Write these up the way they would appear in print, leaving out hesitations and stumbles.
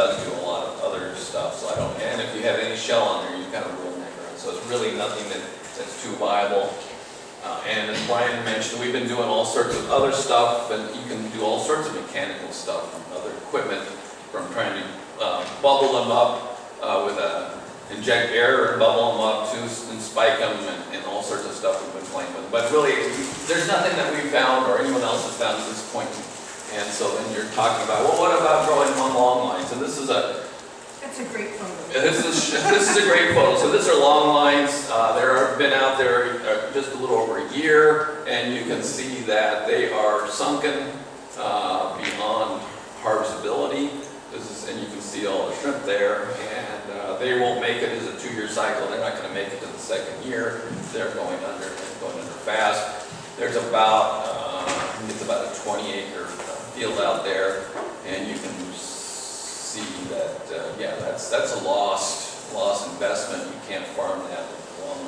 does do a lot of other stuff, so I don't, and if you have any shell on there, you kind of ruin that ground. So it's really nothing that's too viable. And as Brian mentioned, we've been doing all sorts of other stuff, and you can do all sorts of mechanical stuff from other equipment, from trying to bubble them up with inject air and bubble them up too, and spike them, and all sorts of stuff we've been playing with. But really, there's nothing that we've found or anyone else has found at this point. And so then you're talking about, well, what about growing on long lines? And this is That's a great photo. this is a great photo. So these are long lines. They've been out there just a little over a year, and you can see that they are sunken beyond harvestability. And you can see all the shrimp there, and they won't make it as a 2-year cycle. They're not going to make it to the 2nd year. They're going under fast. There's about it's about a 20-acre field out there, and you can see that yeah, that's a lost investment. You can't farm that long.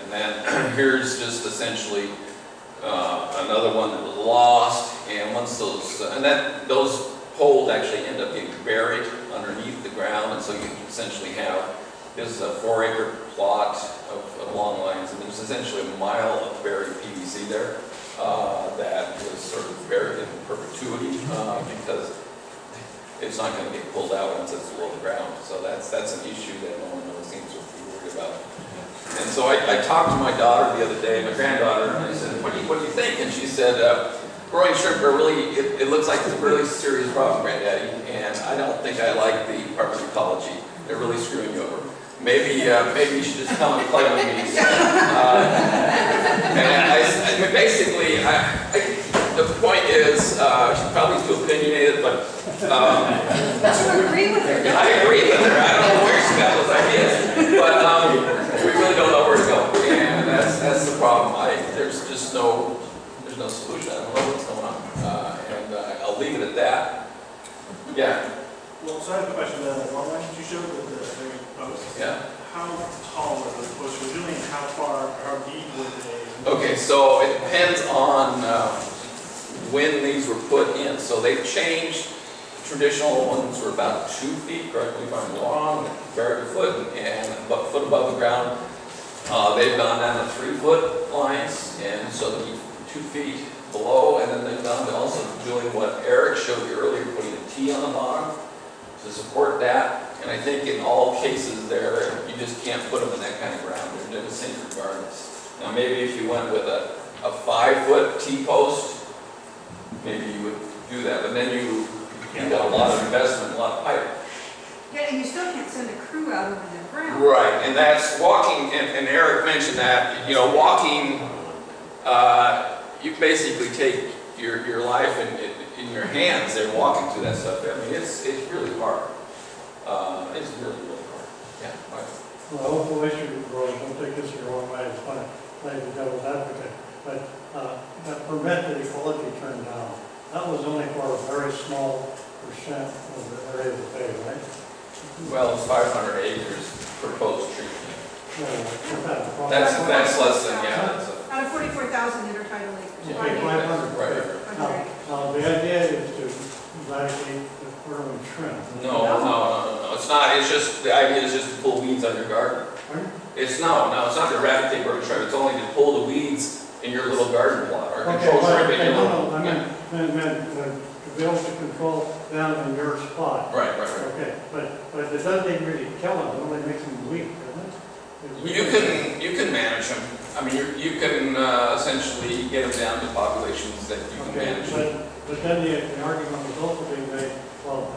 And then here's just essentially another one that was lost, and once those poles actually end up getting buried underneath the ground, and so you essentially have, this is a 4-acre plot of long lines, and there's essentially a mile of buried PVC there that was sort of buried in perpetuity because it's not going to get pulled out once it's below the ground. So that's an issue that no one really seems to be worried about. And so I talked to my daughter the other day, my granddaughter, and I said, what do you think? And she said, growing shrimp are really, it looks like it's a really serious problem, Granddaddy, and I don't think I like the Department of Ecology. They're really screwing you over. Maybe you should just come and play with me. And basically, the point is, she's probably too opinionated, but You agree with her? I agree with her. I don't know where she got those ideas, but we really don't know where to go, and that's the problem. There's no solution. I don't know what's going on, and I'll leave it at that. Yeah. Well, so I have a question. The long lines you showed with the posts. Yeah. How tall were those posts originally, and how deep were they? Okay, so it depends on when these were put in. So they've changed. Traditional ones were about 2 feet, correct me if I'm wrong, very foot and about a foot above the ground. They've gone down to 3-foot lines, and so they'll be 2 feet below, and then they've gone to also doing what Eric showed you earlier, putting a T on the bottom to support that. And I think in all cases there, you just can't put them in that kind of ground. They're doing sink regardless. Now maybe if you went with a 5-foot T-post, maybe you would do that, but then you got a lot of investment, a lot of pipe. Yeah, and you still can't send a crew out over the ground. Right, and that's walking, and Eric mentioned that, walking, you basically take your life in your hands there walking through that stuff. I mean, it's really hard. It's really, really hard. Yeah, right. Well, the whole issue, Roy, don't take this the wrong way, it's fine, play the devil's advocate, but that permit that Ecology turned down, that was only for a very small percent of the area of the bay, right? Well, it's 500 acres proposed treatment. No, That's less than, yeah. Out of 44,000 intertidal acres. Okay, 500. Right. Now, the idea is to eradicate the aquarium shrimp. No. It's not. It's just, the idea is just to pull weeds on your garden. Pardon? It's not to eradicate bird shrimp. It's only to pull the weeds in your little garden plot or control shrimp in your little. I meant to be able to control down in your spot. Right. Okay, but it doesn't really kill them, it only makes them weak, doesn't it? You can manage them. I mean, you can essentially get them down to populations that you can manage. But then the argument was also being made, well,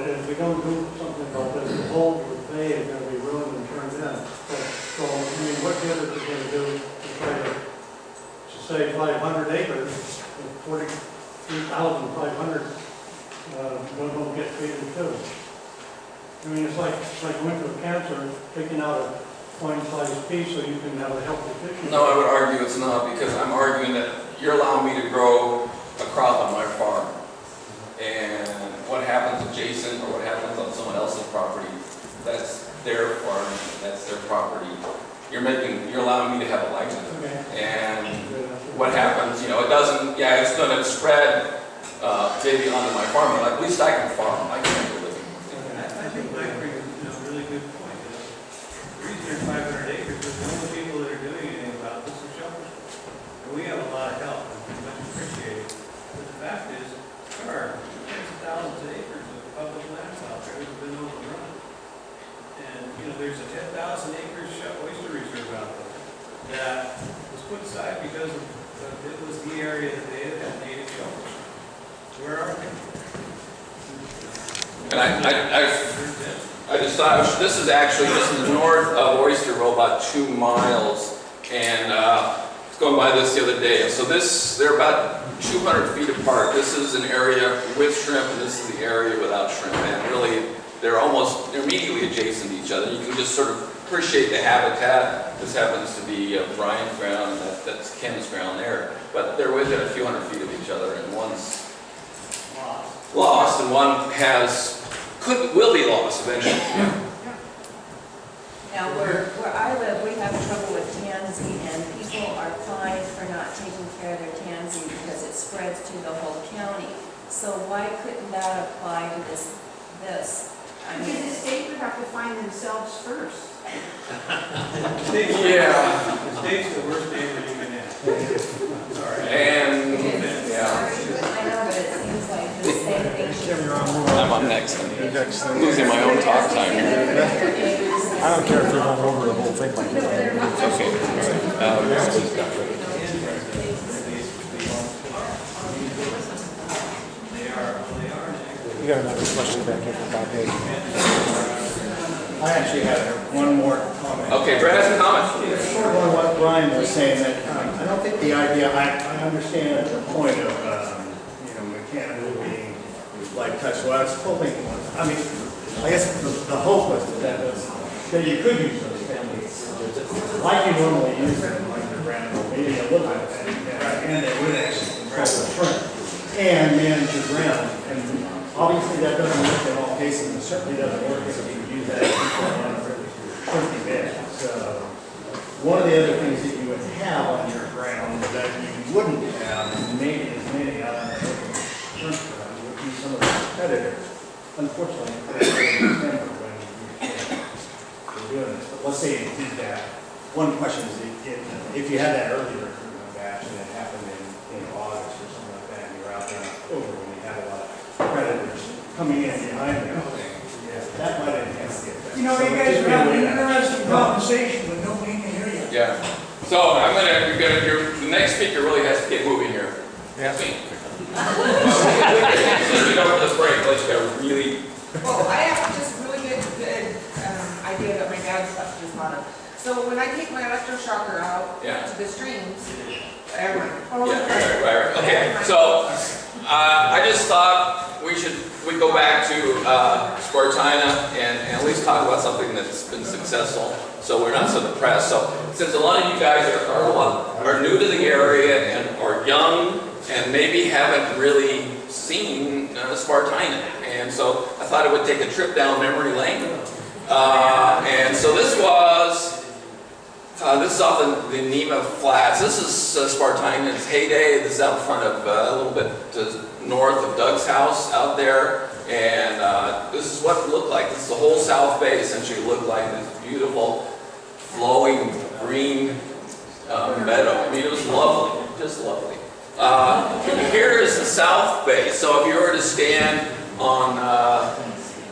if we don't do something about this, the whole bay is going to be ruined and turned in. So, I mean, what good is it going to do to try to say 500 acres, 43,500 don't get treated too? I mean, it's like winter cancer, taking out a point-sized piece so you can have a healthy fish. No, I would argue it's not, because I'm arguing that you're allowing me to grow a crop on my farm. And what happens adjacent or what happens on someone else's property, that's their farm, that's their property. You're allowing me to have a livelihood. Okay. And what happens, it doesn't, it's going to spread maybe onto my farm, but at least I can farm, I can make a living. And I just thought, this is actually just north of Oyster Road, about 2 miles. And it's going by this the other day. So they're about 200 feet apart. This is an area with shrimp, and this is the area without shrimp. And really, they're immediately adjacent to each other. You can just sort of appreciate the habitat. This happens to be Brian's ground, and that's Ken's ground there. But they're within a few hundred feet of each other, and one's lost, and one will be lost eventually. Now, where I live, we have trouble with tansy, and people are fined for not taking care of their tansy because it spreads to the whole county. So why couldn't that apply to this? I Because the mean, state would have to find themselves first. Yeah. The state's the worst neighbor you can have. Sorry. And, it is. yeah. I know, but it seems like the same thing should. I'm up next. I'm losing my own talk time here. I don't care if you're going over the whole thing like that. Okay. You got another question back here from Bob Hay. I actually have one more comment. Okay, Brad has a comment. Sort of on what Brian was saying, that I don't think the idea, I understand the point of, mechanical being light touch. Well, I was hoping, I mean, I guess the hope was that you could use those families like you normally use them, like the ground, maybe a little bit, and they would actually control the shrimp and manage your ground. And obviously that doesn't work in all cases, and certainly doesn't work if you use that on a really shrimpy bed. So one of the other things that you would have on your ground that you wouldn't have, maybe as many on the shrimp ground, would be some of the predators. Unfortunately, they don't remember when you're doing this. But let's say you did that. One question is if you had that earlier recruitment batch and it happened in August or something like that, and you're out there in October when you have a lot of predators coming in behind you, that might enhance the effect. You know, you guys are having an interesting conversation, but nobody can hear you. Yeah. So the next speaker really has to get moving here. Yeah. Since we go for this break, let's go really. Well, I have just really good idea that my dad just thought of. So when I take my electroshocker out to the streams, everyone. Right. Okay. So I just thought we'd go back to Spartina and at least talk about something that's been successful, so we're not so depressed. So since a lot of you guys are new to the area and are young and maybe haven't really seen Spartina, and so I thought it would take a trip down memory lane. And so this is off the Nema Flats. This is Spartina's heyday. This is out in front of a little bit north of Doug's house out there. And this is what it looked like. This is the whole South Bay essentially looked like this beautiful, flowing green meadow. I mean, it was lovely, just lovely. Here is the South Bay. So if you were to stand on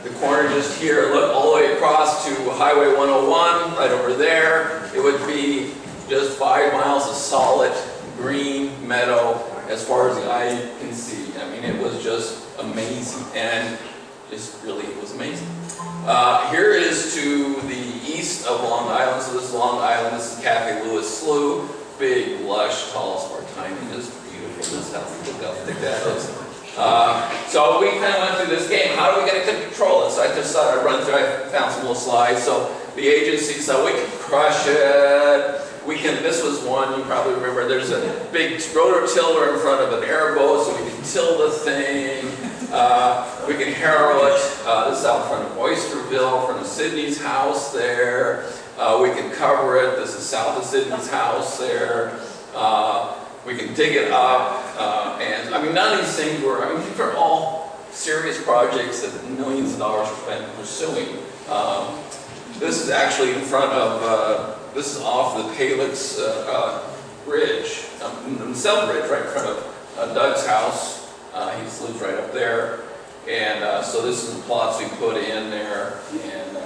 the corner just here, look all the way across to Highway 101, right over there, it would be just 5 miles of solid green meadow as far as the eye can see. I mean, it was just amazing, and just really, it was amazing. Here is to the east of Long Island. So this is Long Island. This is Cafe Lewis Slough. Big, lush, tall Spartina, just beautiful. This house, look how thick that is. So we kind of went through this game. How do we get to control it? So I just thought I'd run through. I found some little slides. So the agency, so we can crush it. We can. This was one you probably remember. There's a big rototiller in front of an airboat, so we can till the thing. We can harrow it. This is out in front of Oysterville, in front of Sydney's house there. We can cover it. This is south of Sydney's house there. We can dig it up. And I mean, none of these things were, these are all serious projects that millions of dollars were spent pursuing. This is actually in front of, this is off the Palix Bridge, the Cell Bridge, right in front of Doug's house. He lives right up there. And so this is the plots we put in there, and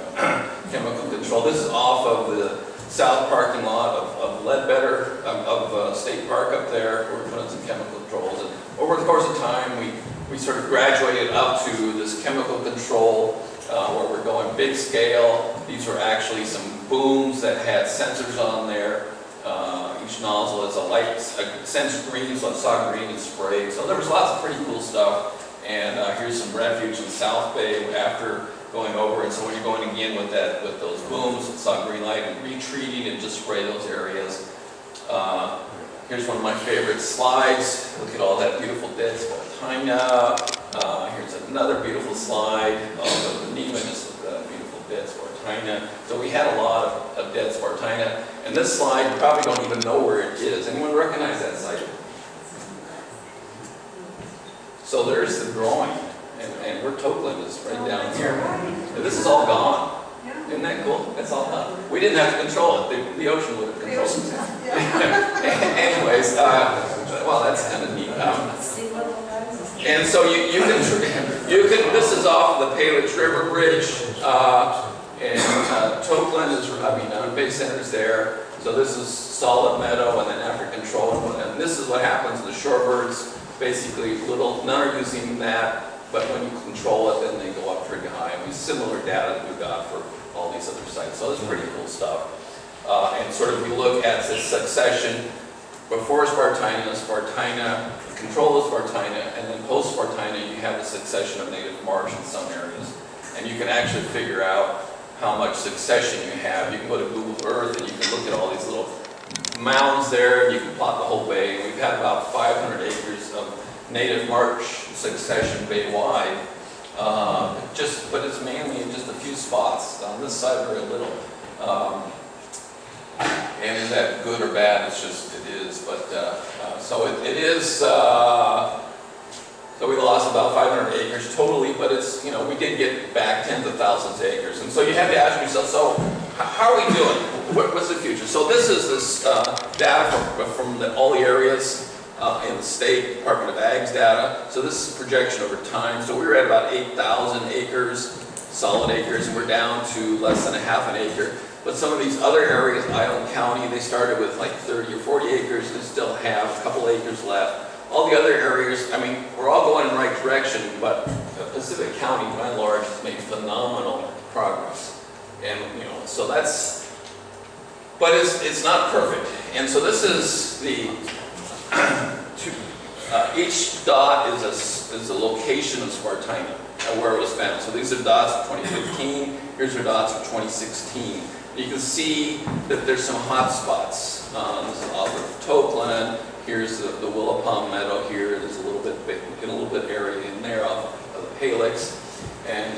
chemical control. This is off of the south parking lot of Ledbetter, of State Park up there, where we put in some chemical controls. And over the course of time, we we sort of graduated up to this chemical control where we're going big scale. These were actually some booms that had sensors on there. Each nozzle is a light, sense green, so I saw green and sprayed. So there was lots of pretty cool stuff. And here's some refuge in South Bay after going over. And so when you're going again with those booms, saw green light and retreating and just spray those areas. Here's one of my favorite slides. Look at all that beautiful dead Spartina. Here's another beautiful slide. Also the Neiman is beautiful dead Spartina. So we had a lot of dead Spartina. And this slide, you probably don't even know where it is. Anyone recognize that site? So there's the drawing. And where Tokeland is right down here. And this is all gone. Isn't that cool? That's all done. We didn't have to control it. The ocean would have controlled it. Anyways, well, that's kind of neat. And so you can, this is off the Palich River Bridge, and Tokeland is, Bay Center's there. So this is solid meadow, and then after control, and this is what happens. The shorebirds, basically, none are using that, but when you control it, then they go up pretty high. And we similar data that we got for all these other sites. So it's pretty cool stuff. And sort of we look at the succession before Spartina, control of Spartina, and then post Spartina, you have the succession of native marsh in some areas. And you can actually figure out how much succession you have. You can go to Google Earth and you can look at all these little mounds there, and you can plot the whole bay. And we've had about 500 acres of native marsh succession bay-wide. But it's mainly in just a few spots. On this side, very little. And is that good or bad? It's just, it is. But, so it is, so we lost about 500 acres totally, but it's, we did get back tens of thousands of acres. And so you have to ask yourself, so how are we doing? What's the future? So this is this data from all the areas in the state Department of Ag's data. So this is projection over time. So we were at about 8,000 acres, solid acres, and we're down to less than a half an acre. But some of these other areas, Island County, they started with like 30 or 40 acres and still have a couple acres left. All the other areas, I mean, we're all going in the right direction, but Pacific County, by and large, has made phenomenal progress. And, so that's, but it's not perfect. And so this is the, each dot is a location of Spartina, where it was found. So these are dots of 2015, here's our dots of 2016. You can see that there's some hot spots. This is off of Tokeland. Here's the Willapalm Meadow here. There's a little bit area in there off of the Palich, and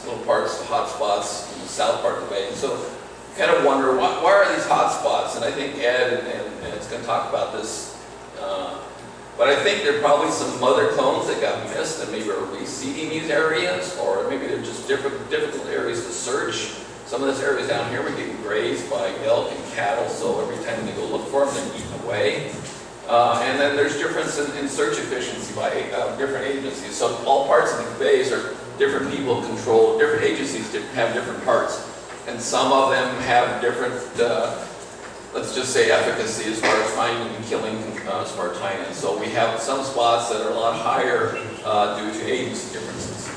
little parts, the hot spots in the south part of the bay. And so you kind of wonder, why are these hot spots? And I think Ed and it's going to talk about this. But I think there are probably some mother clones that got missed and maybe are reseeding these areas, or maybe they're just difficult areas to search. Some of this areas down here we're getting grazed by elk and cattle, so every time they go look for them, they're eaten away. And then there's difference in search efficiency by different agencies. So all parts of the bays are different people control, different agencies have different parts. And some of them have different, let's just say, efficacy as far as finding and killing Spartina. So we have some spots that are a lot higher due to agency differences.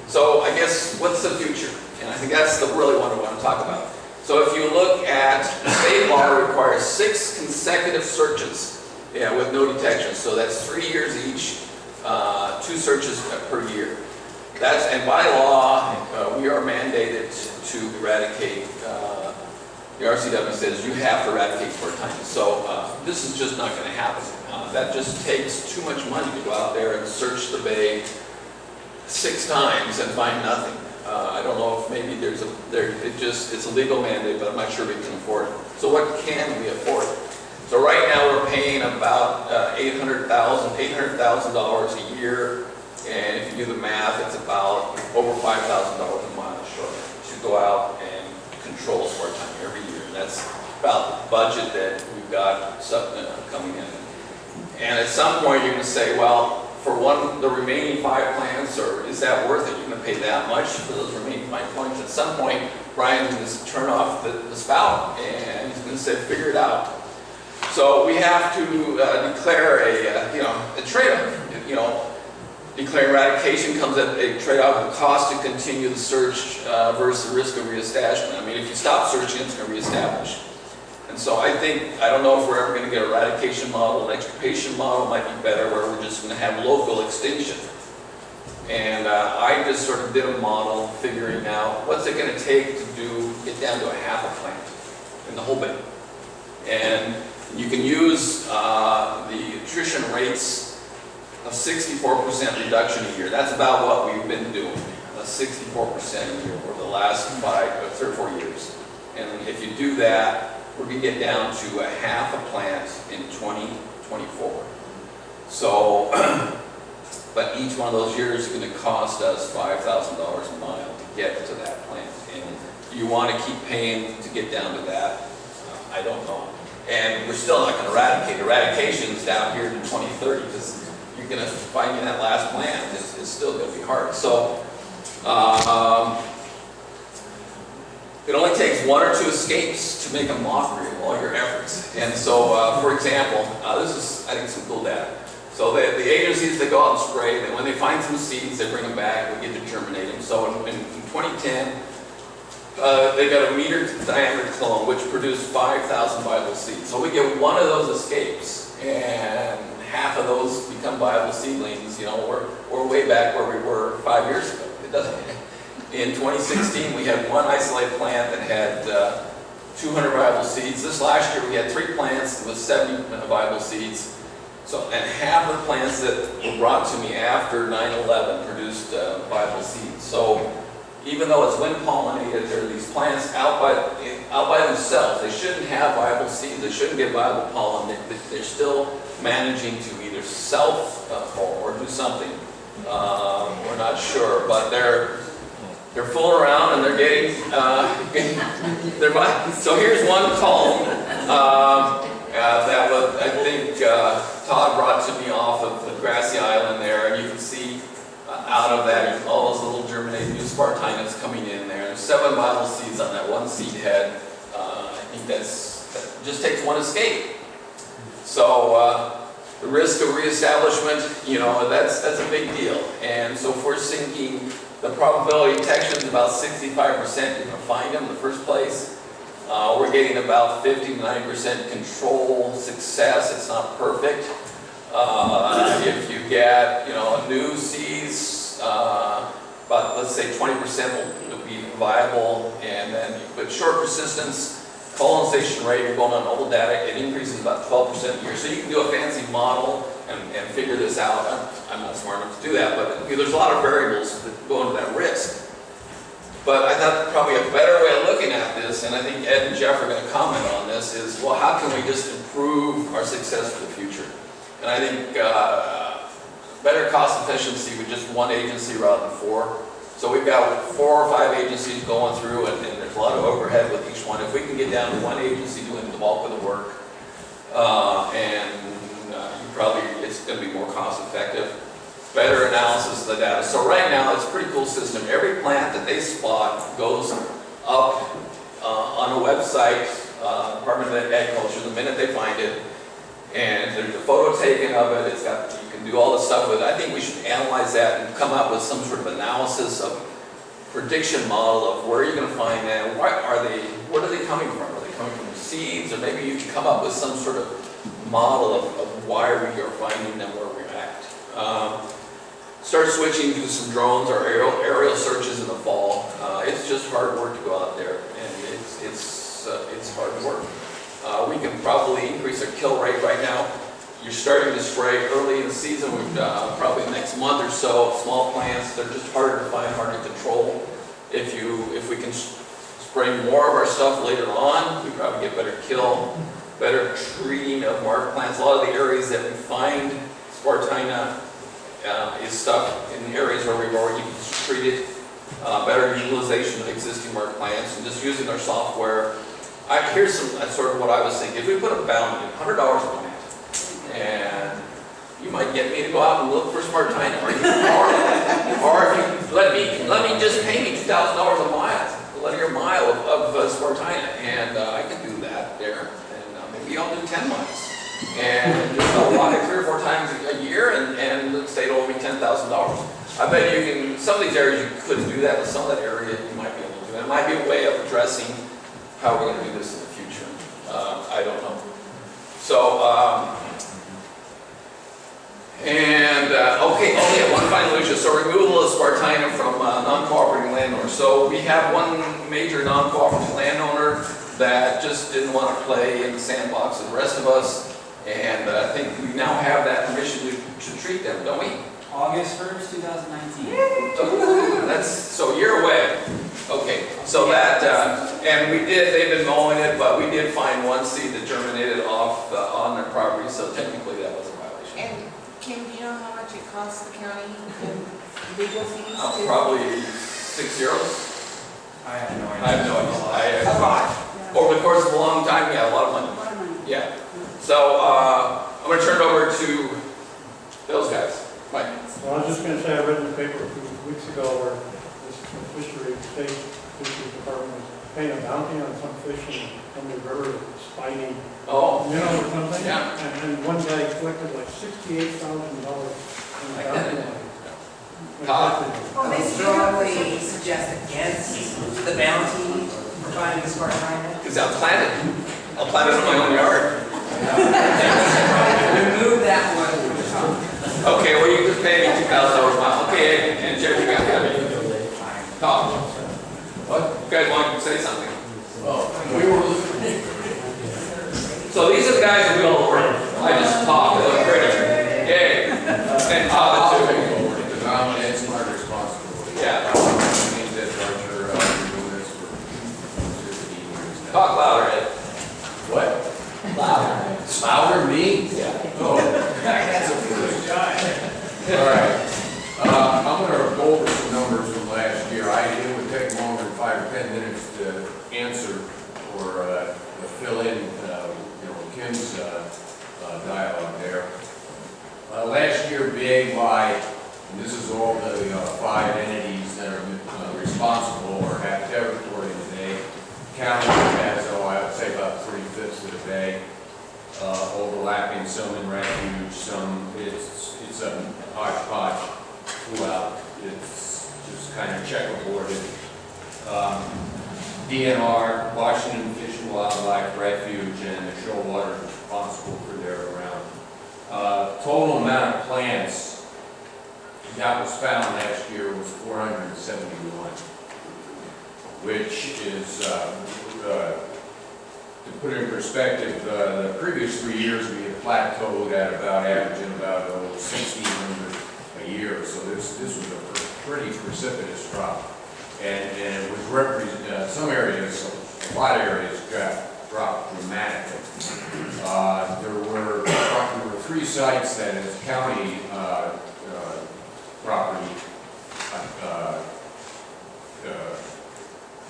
So I guess, what's the future? And I think that's really what I want to talk about. So if you look at state law, requires 6 consecutive searches with no detection. So that's 3 years each, 2 searches per year. And by law, we are mandated to eradicate. The RCW says you have to eradicate Spartina. So this is just not going to happen. That just takes too much money to go out there and search the bay 6 times and find nothing. I don't know if maybe it's a legal mandate, but I'm not sure we can afford it. So what can we afford? So right now we're paying about $800,000 a year, and if you do the math, it's about over $5,000 a mile short to go out and control Spartina every year. And that's about the budget that we've got coming in. And at some point you're going to say, well, for the remaining 5 plants, or is that worth it? You're going to pay that much for those remaining 5 plants? At some point, Brian's going to turn off the spout, and he's going to say, figure it out. So we have to declare a trade-off. Declaring eradication comes at a trade-off of the cost to continue the search versus the risk of reestablishment. I mean, if you stop searching, it's going to reestablish. And so I don't know if we're ever going to get an eradication model. An extirpation model might be better, where we're just going to have local extinction. And I just sort of did a model figuring out what's it going to take to get down to a half a plant in the whole bin. And you can use the attrition rates of 64% reduction a year. That's about what we've been doing, 64% a year for the last 3 or 4 years. And if you do that, we're going to get down to a half a plant in 2024. So, but each one of those years is going to cost us $5,000 a mile to get to that plant. And do you want to keep paying to get down to that? I don't know. And we're still not going to eradicate. Eradication is down here to 2030 because you're going to find that last plant is still going to be hard. So it only takes 1 or 2 escapes to make a mockery of all your efforts. And so, for example, this is, I think, some cool data. So the agencies, they go out and spray, and when they find some seeds, they bring them back, we get to germinate them. So in 2010, they got a meter diameter clone, which produced 5,000 viable seeds. So we get 1 of those escapes, and half of those become viable seedlings. You know, we're way back where we were 5 years ago. It doesn't. In 2016, we had 1 isolated plant that had 200 viable seeds. This last year, we had 3 plants with 70 viable seeds. So, and half of the plants that were brought to me after 9/11 produced viable seeds. So, even though it's wind pollinated, there are these plants out by themselves. They shouldn't have viable seeds. They shouldn't get viable pollen. They're still managing to either self or do something. We're not sure, but they're fooling around and they're getting. So here's one column that was, I think, Todd brought to me off of the grassy island there, and you can see out of that all those little germinated new Spartinas coming in there. There's 7 viable seeds on that 1 seed head. I think that just takes 1 escape. So the risk of reestablishment, you know, that's a big deal. And so if we're sinking, the probability of detection is about 65%. You're going to find them in the first place. We're getting about 50 to 90% control success. It's not perfect. If you get, you know, new seeds, but let's say 20% will be viable, and then but short persistence, colonization rate, you're going on old data, it increases about 12% a year. So you can do a fancy model and figure this out. I'm not smart enough to do that, but there's a lot of variables that go into that risk. But I thought probably a better way of looking at this, and I think Ed and Jeff are going to comment on this, is, well, how can we just improve our success for the future? And I think better cost efficiency with just 1 agency rather than 4. So we've got 4 or 5 agencies going through, and there's a lot of overhead with each one. If we can get down to 1 agency doing the bulk of the work, it's going to be more cost effective. Better analysis of the data. So right now, it's a pretty cool system. Every plant that they spot goes up on a website, Department of Agriculture, the minute they find it. And there's a photo taken of it. You can do all this stuff with it. I think we should analyze that and come up with some sort of analysis of prediction model of where you're going to find them. What are they coming from? Are they coming from seeds? Or maybe you can come up with some sort of model of why we are finding them where we're at. Start switching to some drones or aerial searches in the fall. It's just hard work to go out there, and it's hard work. We can probably increase our kill rate right now. You're starting to spray early in the season. We've probably next month or so. Small plants, they're just harder to find, hard to control. If we can spray more of our stuff later on, we probably get better kill, better treating of marked plants. A lot of the areas that we find Spartina is stuff in areas where we've already treated, better utilization of existing marked plants, and just using our software. Here's sort of what I was thinking. If we put a bounty of $100 a plant, and you might get me to go out and look for Spartina, or if you let me just pay me $2,000 a mile, a linear mile of Spartina, and I can do that there, and maybe I'll do 10 miles. and just walk it 3 or 4 times a year, and say it'll be $10,000. I bet you can, some of these areas you couldn't do that, but some of that area you might be able to do. It might be a way of addressing how we're going to do this in the future. I don't know. So, okay, oh yeah, one final issue. So removal of Spartina from non-cooperating landowners. So we have one major non-cooperating landowner that just didn't want to play in the sandbox with the rest of us. And I think we now have that permission to treat them, don't we? August 1st, 2019. That's, so you're away. Okay, so that, and they've been mowing it, but we did find one seed that germinated off on their property, so technically that was a violation. And Kim, do you know how much it costs the county in legal fees to? Probably 6 zeros. I have no idea. I have no idea. A lot. Over the course of a long time, yeah, a lot of money. A lot of money. Yeah. So, I'm gonna turn it over to those guys. Mike. Well, I was just gonna say, I read in the paper a few weeks ago where this state fisheries department was paying a bounty on some fish in the river, Spiny, Oh, minnow or something. yeah. And one guy collected like $68,000 in bounty money. Well, they strongly suggest against the bounty for finding Spartina. Because I'll plant it in my own yard. Remove that one from the top. Okay, well, you just pay me $2,000 a month. Okay, and Jeff, you got that. Talk. What? You guys want to say something? So these are the guys that we all work. I just talk to them pretty. Yay. And talk to them. It's my responsibility. Yeah. That means that Darcher, been doing this for 15 years now. Talk louder, Ed. What? Louder. Louder, me? Yeah. Oh, that's a first time. All right. I'm gonna go over some numbers from last year. It would take longer than 5 or 10 minutes to answer or fill in, Kim's dialogue there. Last year, BAY, and this is all the 5 entities that are responsible or have territory today. County has, I would say about 3/5 of the day, overlapping, some in refuge, some it's a hodgepodge throughout. It's just kind of checkerboarded. DNR, Washington Fish and Wildlife Refuge, and the Shoalwater is responsible for their around. Total amount of plants that was found last year was 471, which is, to put it in perspective, the previous 3 years we had plateaued at about averaging about 1,600 a year. So this was a pretty precipitous drop, and it was some areas, a lot of areas dropped dramatically. There were 3 sites that is county property.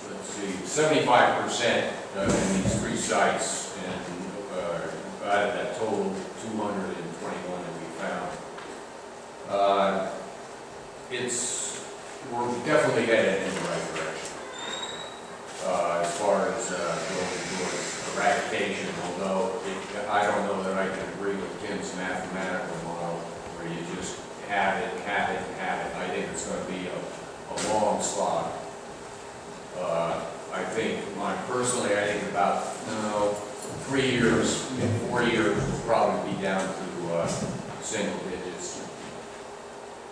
Let's see, 75% in these 3 sites, and out of that total 221 that we found. We're definitely headed in the right direction as far as going towards eradication, although I don't know that I can agree with Tim's mathematical model where you just have it. I think it's going to be a long slog. I think, personally, I think about 3 years, 4 years will probably be down to single digits.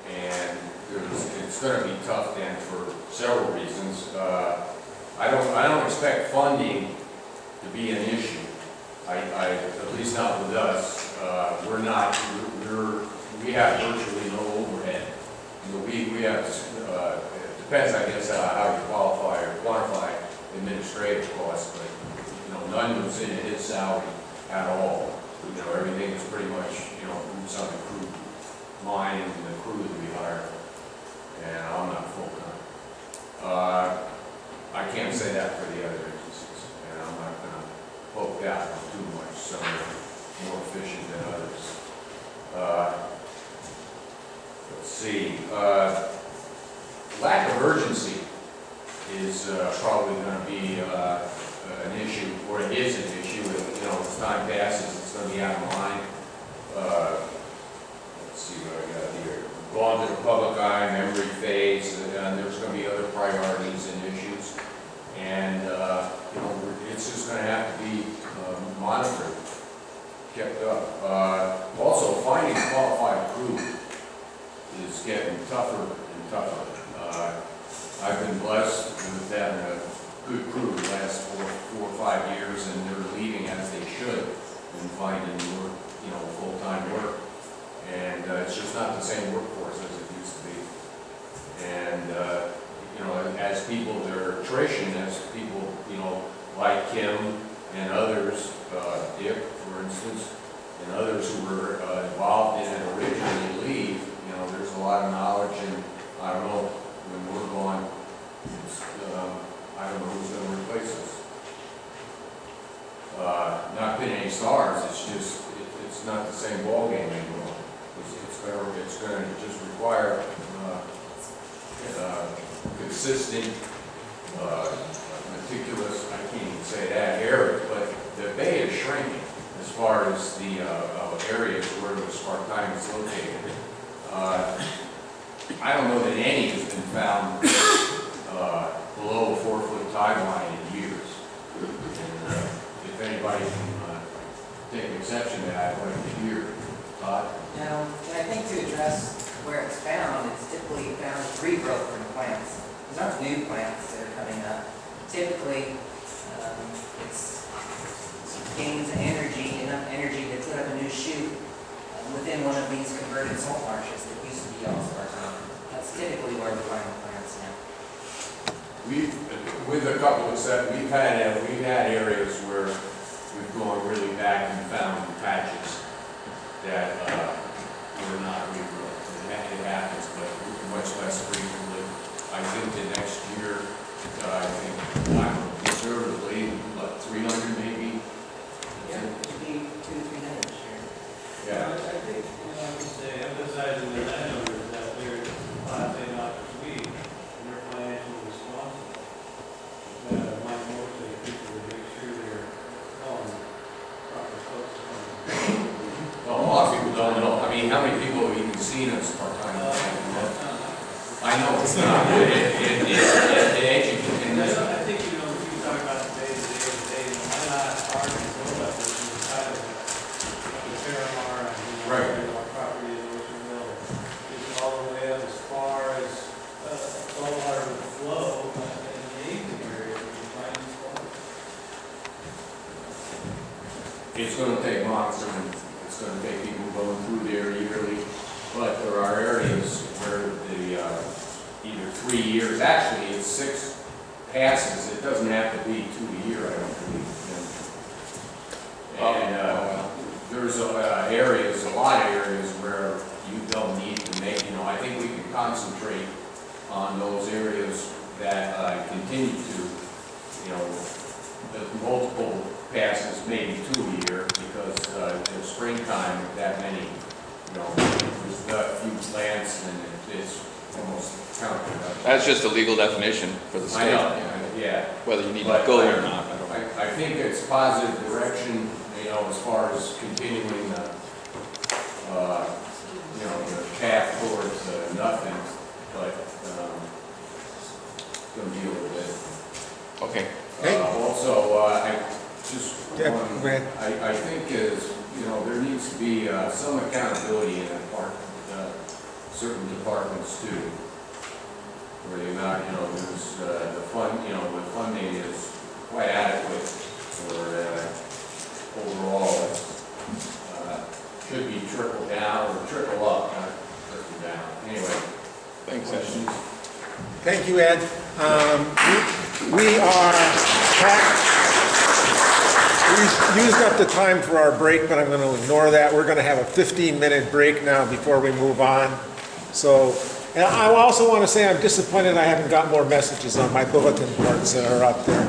And it's going to be tough then for several reasons. I don't expect funding to be an issue. At least not with us. We have virtually no overhead. We have, it depends, I guess, how you qualify or quantify administrative costs, but none goes into his salary at all. Everything is pretty much roots on the crew, mine and the crew that we hire, and I'm not full time. I can't say that for the other agencies, and I'm not going to poke that one too much. Some are more efficient than others. Let's see. Lack of urgency is probably going to be an issue, or it is an issue. As time passes, it's gonna be online. Let's see what I got here. Go on to the public eye, memory phase, and there's gonna be other priorities and issues. And, you know, it's just gonna have to be monitored, kept up. Also, finding qualified crew is getting tougher and tougher. I've been blessed with having a good crew the last four or 5 years, and they're leaving as they should and finding work, you know, full-time work. And it's just not the same workforce as it used to be. And, you know, as people, their attrition, as people, you know, like Kim and others, Dick, for instance, and others who were involved in it originally leave, you know, there's a lot of knowledge, and I don't know, when we're gone, it's, I don't know who's going to replace us. Not been any stars, it's just, it's not the same ballgame anymore. It's going to just require consistent, meticulous, I can't even say that, area, but the bay is shrinking as far as the areas where the Spartina is located. I don't know that any has been found below a 4-foot tide line in years. And if anybody can take exception to that, I'd like to hear. Todd? Now, and I think to address where it's found, it's typically found regrowth from plants. These aren't new plants that are coming up. Typically, it gains energy, enough energy to put up a new shoot within one of these converted salt marshes that used to be all Spartina. That's typically where we find the plants now. With a couple of set, we've had areas where we've gone really back and found patches that were not regrowth. It happens, but much less frequently. I think the next year, I think, I don't know, conservatively, like 300 maybe. Yeah, it could be 200 to 300 this year. Yeah. I think, you know, I would say, emphasizing the landowners that they're planting not to weed, and they're financially responsible. My motive is people to make sure they're on proper focus on. Well, a lot of people don't know. I mean, how many people have even seen us part-time? I know it's not. It educates. I think, you know, you talk about the day-to-day, I'm not hard to know about this, it's kind of the Paramar, Right. Our property in Oceanville, it's all the way up as far as saltwater would flow in the evening area, when you find these spots. It's going to take monitoring. It's going to take people going through there yearly. But there are areas where the either 3 years, actually it's 6 passes. It doesn't have to be 2 a year, I don't believe. And there's areas, a lot of areas where you don't need to make, you know, I think we can concentrate on those areas that continue to, you know, the multiple passes, maybe 2 a year, because in the springtime, that many, you know, there's a few plants and it's almost counterproductive. That's just a legal definition for the I state. know, yeah. Whether you need to But go there or not, I don't know. I think it's positive direction, you know, as far as continuing the, you know, the path towards nothing, but it's going to be a little bit. Okay. Also, I just, Yeah, want- go ahead. I think is, you know, there needs to be some accountability in certain departments too. Where the amount, you know, there's the fund, you know, the funding is quite adequate for overall. Should be trickle down or trickle up, not trickle down. Anyway, Thanks, questions? Thank you, Ed. We used up the time for our break, but I'm going to ignore that. We're going to have a 15-minute break now before we move on. So, and I also want to say I'm disappointed I haven't got more messages on my bulletin boards that are up there.